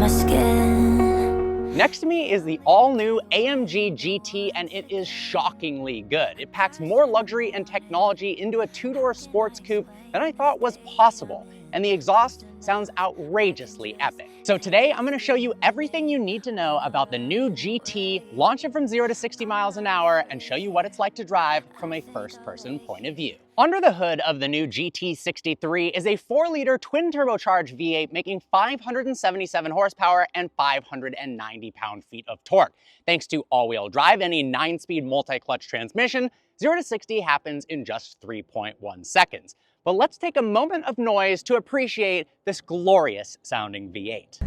my skin. Next to me is the all-new AMG GT, and it is shockingly good. It packs more luxury and technology into a two-door sports coupe than I thought was possible, and the exhaust sounds outrageously epic. So today, I'm gonna show you everything you need to know about the new GT, launch it from 0 to 60 miles an hour, and show you what it's like to drive from a first-person point of view. Under the hood of the new GT63 is a 4-liter twin-turbocharged V8 making 577 horsepower and 590 pound-feet of torque. Thanks to all-wheel drive and a 9-speed multi-clutch transmission, 0 to 60 happens in just 3.1 seconds. But let's take a moment of noise to appreciate this glorious sounding V8.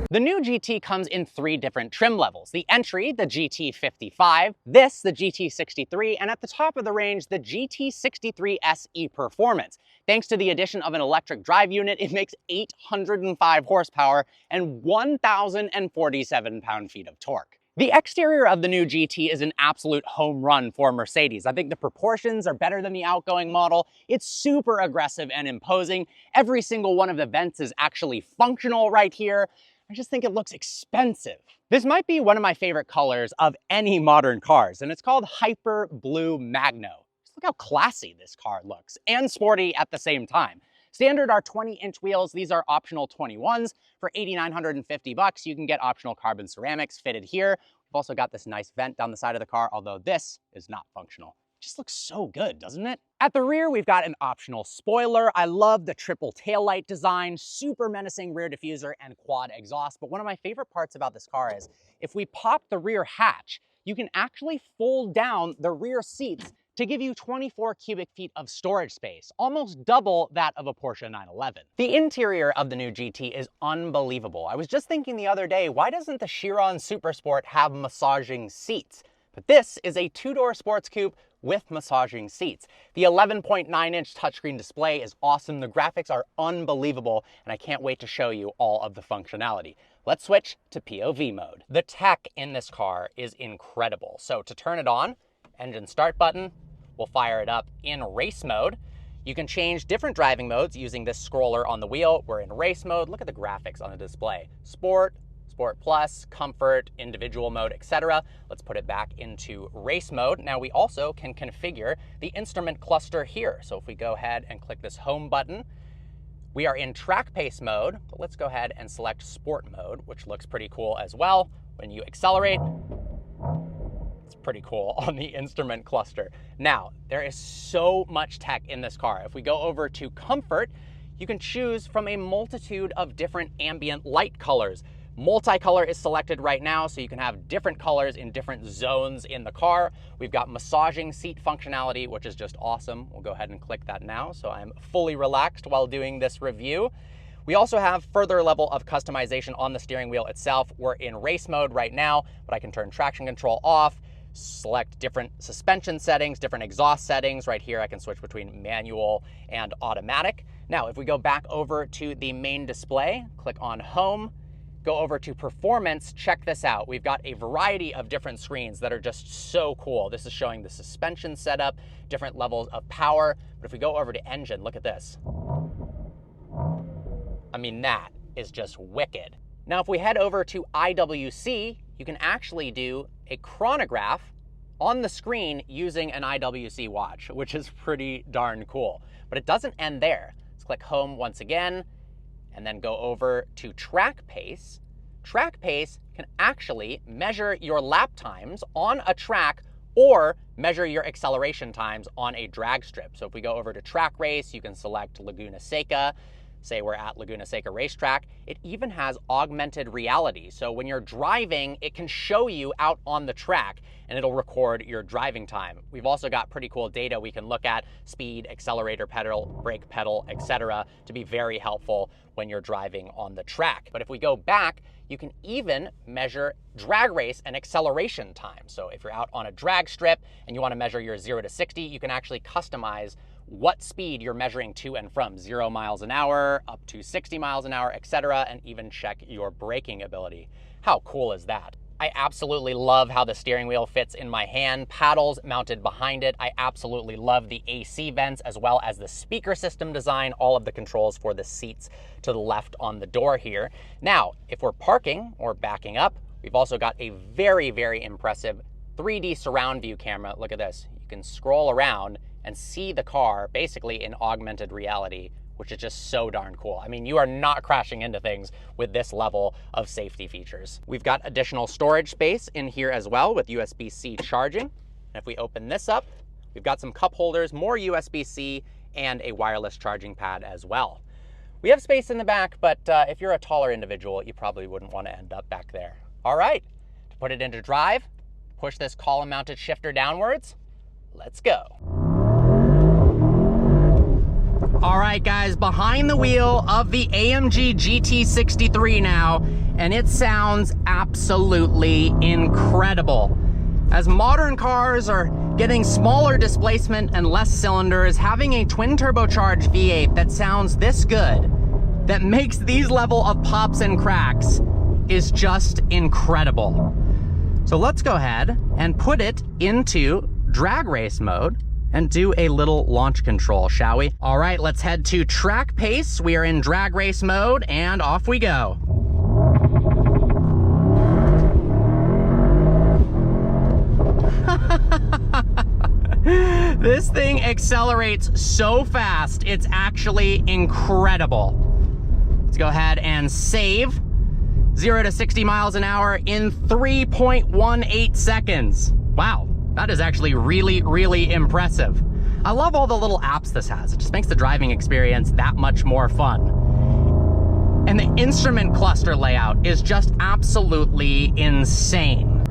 The new GT comes in 3 different trim levels. The entry, the GT55, this, the GT63, and at the top of the range, the GT63 SE Performance. Thanks to the addition of an electric drive unit, it makes 805 horsepower and 1,047 pound-feet of torque. The exterior of the new GT is an absolute home run for Mercedes. I think the proportions are better than the outgoing model. It's super aggressive and imposing. Every single one of the vents is actually functional right here. I just think it looks expensive. This might be one of my favorite colors of any modern cars, and it's called Hyper Blue Magno. Just look how classy this car looks, and sporty at the same time. Standard are 20-inch wheels. These are optional 21s. For $8,950, you can get optional carbon ceramics fitted here. We've also got this nice vent down the side of the car, although this is not functional. It just looks so good, doesn't it? At the rear, we've got an optional spoiler. I love the triple taillight design, super menacing rear diffuser and quad exhaust. But one of my favorite parts about this car is if we pop the rear hatch, you can actually fold down the rear seats to give you 24 cubic feet of storage space, almost double that of a Porsche 911. The interior of the new GT is unbelievable. I was just thinking the other day, why doesn't the Chiron Supersport have massaging seats? But this is a 2-door sports coupe with massaging seats. The 11.9-inch touchscreen display is awesome. The graphics are unbelievable, and I can't wait to show you all of the functionality. Let's switch to POV mode. The tech in this car is incredible. So to turn it on, engine start button, we'll fire it up in race mode. You can change different driving modes using this scroller on the wheel. We're in race mode. Look at the graphics on the display. Sport, Sport Plus, Comfort, Individual mode, etc. Let's put it back into race mode. Now we also can configure the instrument cluster here. So if we go ahead and click this home button, we are in track pace mode, but let's go ahead and select sport mode, which looks pretty cool as well. When you accelerate, it's pretty cool on the instrument cluster. Now, there is so much tech in this car. If we go over to comfort, you can choose from a multitude of different ambient light colors. Multicolor is selected right now, so you can have different colors in different zones in the car. We've got massaging seat functionality, which is just awesome. We'll go ahead and click that now, so I'm fully relaxed while doing this review. We also have further level of customization on the steering wheel itself. We're in race mode right now, but I can turn traction control off, select different suspension settings, different exhaust settings. Right here, I can switch between manual and automatic. Now, if we go back over to the main display, click on home, go over to performance, check this out. We've got a variety of different screens that are just so cool. This is showing the suspension setup, different levels of power. But if we go over to engine, look at this. I mean, that is just wicked. Now, if we head over to IWC, you can actually do a chronograph on the screen using an IWC watch, which is pretty darn cool. But it doesn't end there. Let's click home once again, and then go over to track pace. Track pace can actually measure your lap times on a track or measure your acceleration times on a drag strip. So if we go over to track race, you can select Laguna Seca. Say we're at Laguna Seca Racetrack. It even has augmented reality. So when you're driving, it can show you out on the track and it'll record your driving time. We've also got pretty cool data we can look at: speed, accelerator pedal, brake pedal, etc., to be very helpful when you're driving on the track. But if we go back, you can even measure drag race and acceleration time. So if you're out on a drag strip and you want to measure your 0 to 60, you can actually customize what speed you're measuring to and from, 0 miles an hour up to 60 miles an hour, etc., and even check your braking ability. How cool is that? I absolutely love how the steering wheel fits in my hand, paddles mounted behind it. I absolutely love the AC vents as well as the speaker system design, all of the controls for the seats to the left on the door here. Now, if we're parking or backing up, we've also got a very, very impressive 3D surround view camera. Look at this. You can scroll around and see the car basically in augmented reality, which is just so darn cool. I mean, you are not crashing into things with this level of safety features. We've got additional storage space in here as well with USB-C charging. And if we open this up, we've got some cup holders, more USB-C, and a wireless charging pad as well. We have space in the back, but if you're a taller individual, you probably wouldn't want to end up back there. All right, to put it into drive, push this column-mounted shifter downwards. Let's go. All right, guys, behind the wheel of the AMG GT63 now, and it sounds absolutely incredible. As modern cars are getting smaller displacement and less cylinders, having a twin turbocharged V8 that sounds this good, that makes these level of pops and cracks, is just incredible. So let's go ahead and put it into drag race mode and do a little launch control, shall we? All right, let's head to track pace. We are in drag race mode, and off we go. This thing accelerates so fast, it's actually incredible. Let's go ahead and save. 0 to 60 miles an hour in 3.18 seconds. Wow. That is actually really, really impressive. I love all the little apps this has. It just makes the driving experience that much more fun. And the instrument cluster layout is just absolutely insane.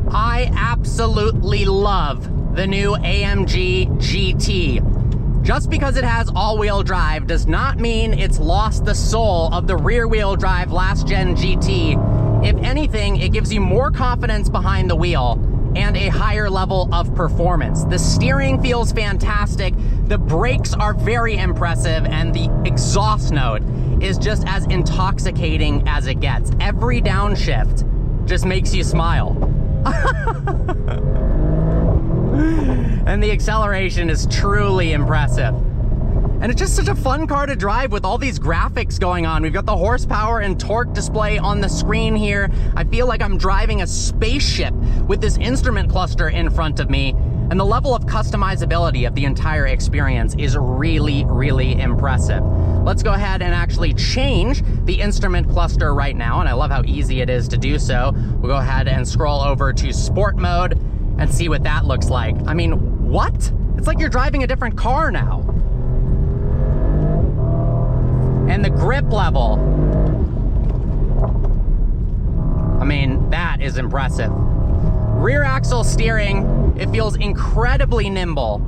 I absolutely love the new AMG GT. Just because it has all-wheel drive does not mean it's lost the soul of the rear-wheel drive last-gen GT. If anything, it gives you more confidence behind the wheel and a higher level of performance. The steering feels fantastic, the brakes are very impressive, and the exhaust note is just as intoxicating as it gets. Every downshift just makes you smile. And the acceleration is truly impressive. And it's just such a fun car to drive with all these graphics going on. We've got the horsepower and torque display on the screen here. I feel like I'm driving a spaceship with this instrument cluster in front of me. And the level of customizability of the entire experience is really, really impressive. Let's go ahead and actually change the instrument cluster right now. And I love how easy it is to do so. We'll go ahead and scroll over to sport mode and see what that looks like. I mean, what? It's like you're driving a different car now. And the grip level, I mean, that is impressive. Rear axle steering, it feels incredibly nimble.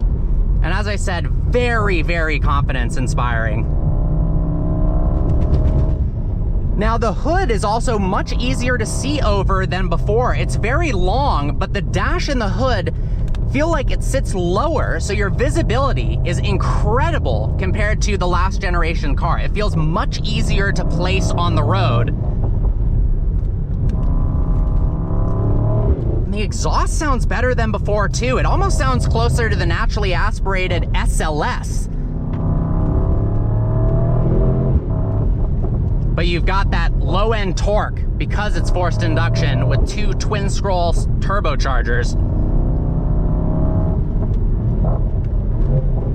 And as I said, very, very confidence inspiring. Now the hood is also much easier to see over than before. It's very long, but the dash and the hood feel like it sits lower, so your visibility is incredible compared to the last generation car. It feels much easier to place on the road. And the exhaust sounds better than before too. It almost sounds closer to the naturally aspirated SLS. But you've got that low-end torque because it's forced induction with 2 twin-scroll turbochargers.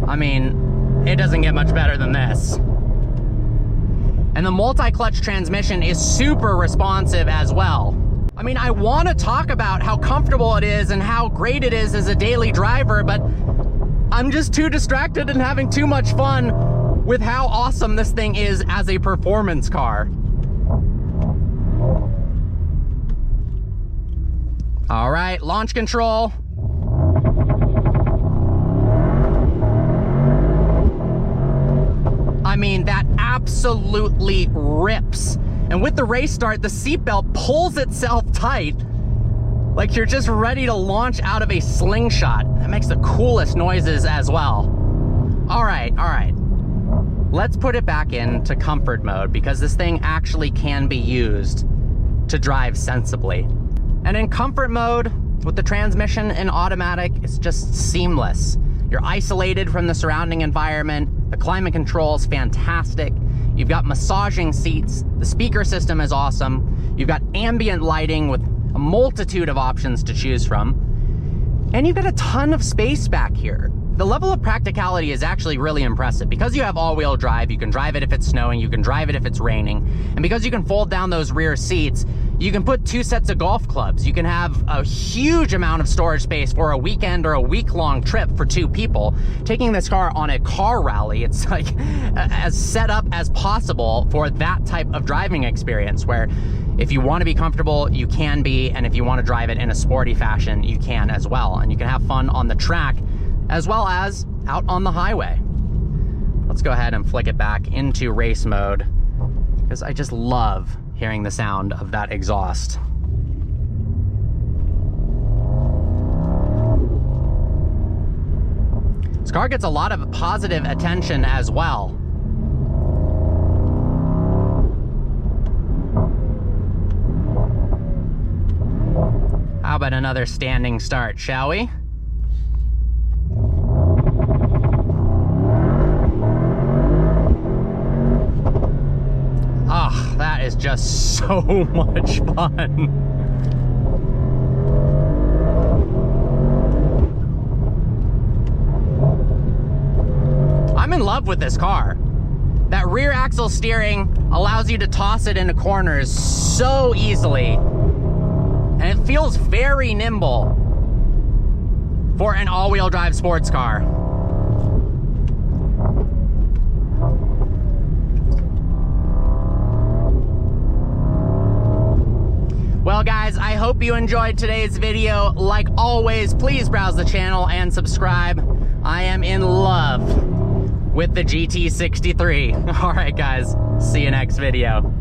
I mean, it doesn't get much better than this. And the multi-clutch transmission is super responsive as well. I mean, I want to talk about how comfortable it is and how great it is as a daily driver, but I'm just too distracted and having too much fun with how awesome this thing is as a performance car. All right, launch control. I mean, that absolutely rips. And with the race start, the seatbelt pulls itself tight, like you're just ready to launch out of a slingshot. That makes the coolest noises as well. All right. let's put it back into comfort mode, because this thing actually can be used to drive sensibly. And in comfort mode, with the transmission in automatic, it's just seamless. You're isolated from the surrounding environment. The climate control is fantastic. You've got massaging seats. The speaker system is awesome. You've got ambient lighting with a multitude of options to choose from. And you've got a ton of space back here. The level of practicality is actually really impressive. Because you have all-wheel drive, you can drive it if it's snowing, you can drive it if it's raining. And because you can fold down those rear seats, you can put 2 sets of golf clubs. You can have a huge amount of storage space for a weekend or a week-long trip for 2 people. Taking this car on a car rally, it's like as set up as possible for that type of driving experience, where if you want to be comfortable, you can be, and if you want to drive it in a sporty fashion, you can as well. And you can have fun on the track as well as out on the highway. Let's go ahead and flick it back into race mode, because I just love hearing the sound of that exhaust. This car gets a lot of positive attention as well. How about another standing start, shall we? Oh, that is just so much fun. I'm in love with this car. That rear axle steering allows you to toss it into corners so easily. And it feels very nimble for an all-wheel drive sports car. Well guys, I hope you enjoyed today's video. Like always, please browse the channel and subscribe. I am in love with the GT63. All right guys, see you next video.